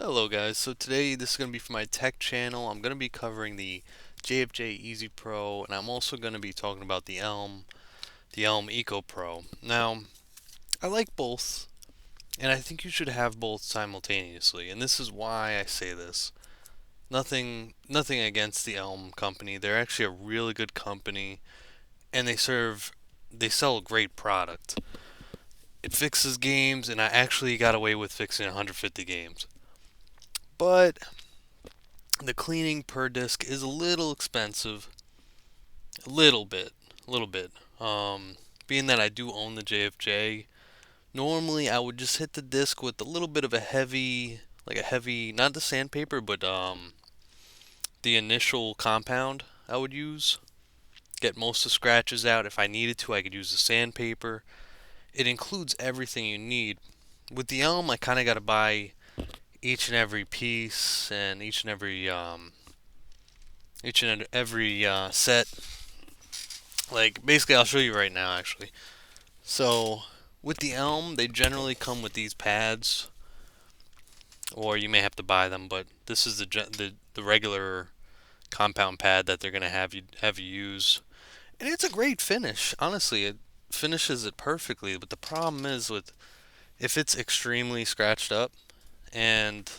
Hello guys, so today this is going to be for my tech channel. I'm going to be covering the JFJ Easy Pro, and I'm also going to be talking about the ELM ECO Pro. Now, I like both, and I think you should have both simultaneously, and this is why I say this. Nothing against the ELM company. They're actually a really good company, and they sell a great product. It fixes games, and I actually got away with fixing 150 games. But the cleaning per disc is a little expensive, a little bit. Being that I do own the JFJ, normally I would just hit the disc with a little bit of a heavy, not the sandpaper, but the initial compound I would use. Get most of the scratches out. If I needed to, I could use the sandpaper. It includes everything you need. With the Elm, I kind of got to buy each and every piece and each and every set. Like, basically, I'll show you right now, actually. So, with the Elm, they generally come with these pads, or you may have to buy them, but this is the regular compound pad that they're gonna have you use, and it's a great finish. Honestly, it finishes it perfectly. But the problem is with if it's extremely scratched up and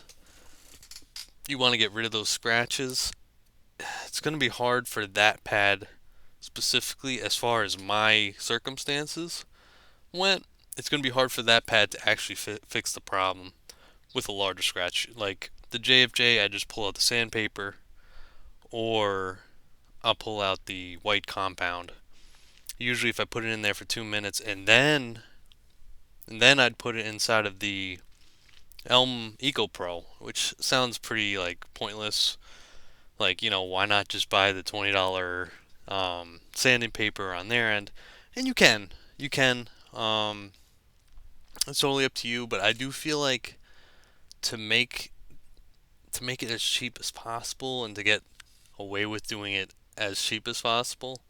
you want to get rid of those scratches, it's gonna be hard for that pad specifically as far as my circumstances went. It's going to be hard for that pad to actually fix the problem with a larger scratch. Like the JFJ, I just pull out the sandpaper, or I'll pull out the white compound. Usually, if I put it in there for 2 minutes, and then I'd put it inside of the ELM ECO Pro, which sounds pretty like pointless. Like, why not just buy the $20 sanding paper on their end? And you can. It's totally up to you, but I do feel like to make to make it as cheap as possible and to get away with doing it as cheap as possible,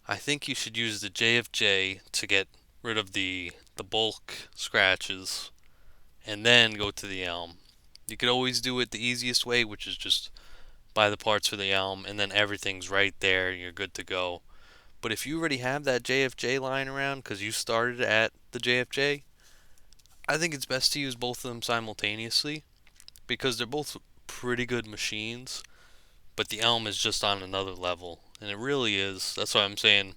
I think you should use the JFJ to get rid of the bulk scratches and then go to the Elm. You could always do it the easiest way, which is just buy the parts for the Elm and then everything's right there and you're good to go. But if you already have that JFJ lying around because you started at the JFJ, I think it's best to use both of them simultaneously because they're both pretty good machines, but the Elm is just on another level, and it really is. That's why I'm saying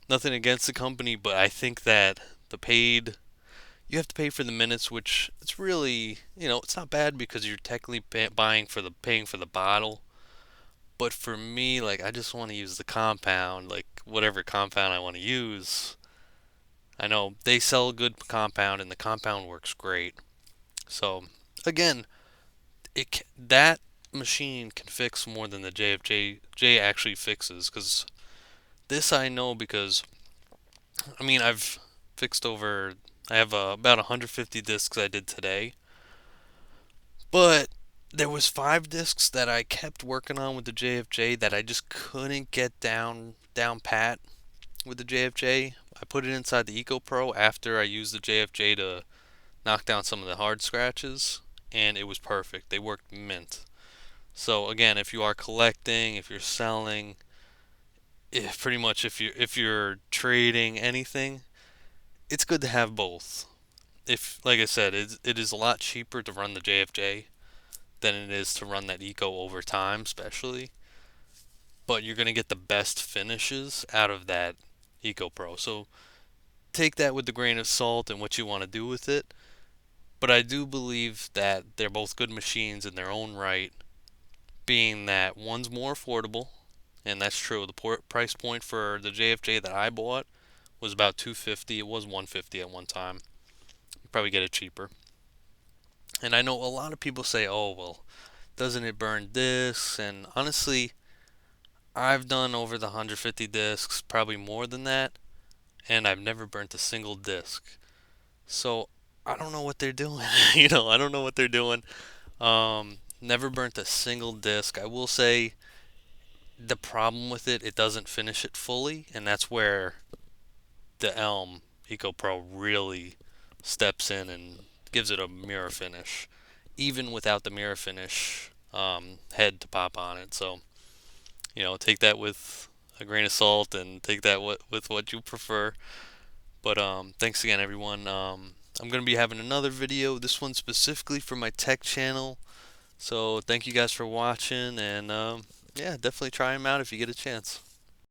nothing against the company, but I think that the paid you have to pay for the minutes, which it's really, it's not bad because you're technically paying for the bottle. But for me, like, I just want to use the compound, like whatever compound I want to use. I know they sell a good compound, and the compound works great. So again, that machine can fix more than the JFJ actually fixes. Because this I know because I've fixed over. I have about 150 discs I did today, but there was 5 discs that I kept working on with the JFJ that I just couldn't get down pat with the JFJ. I put it inside the Eco Pro after I used the JFJ to knock down some of the hard scratches, and it was perfect. They worked mint. So again, if you are collecting, if you're selling, pretty much if you're trading anything, it's good to have both. If, like I said, it is a lot cheaper to run the JFJ than it is to run that Eco over time, especially. But you're gonna get the best finishes out of that Eco Pro. So take that with a grain of salt and what you want to do with it. But I do believe that they're both good machines in their own right, being that one's more affordable, and that's true. The price point for the JFJ that I bought was about 250. It was 150 at one time. You probably get it cheaper. And I know a lot of people say, "Oh, well, doesn't it burn discs?" And honestly, I've done over the 150 discs, probably more than that, and I've never burnt a single disc. So I don't know what they're doing. I don't know what they're doing. Never burnt a single disc. I will say the problem with it doesn't finish it fully, and that's where the Elm Eco Pro really steps in and gives it a mirror finish. even without the mirror finish head to pop on it. So, take that with a grain of salt and take that with what you prefer. But thanks again, everyone. I'm going to be having another video, this one specifically for my tech channel. So thank you guys for watching, and yeah, definitely try them out if you get a chance.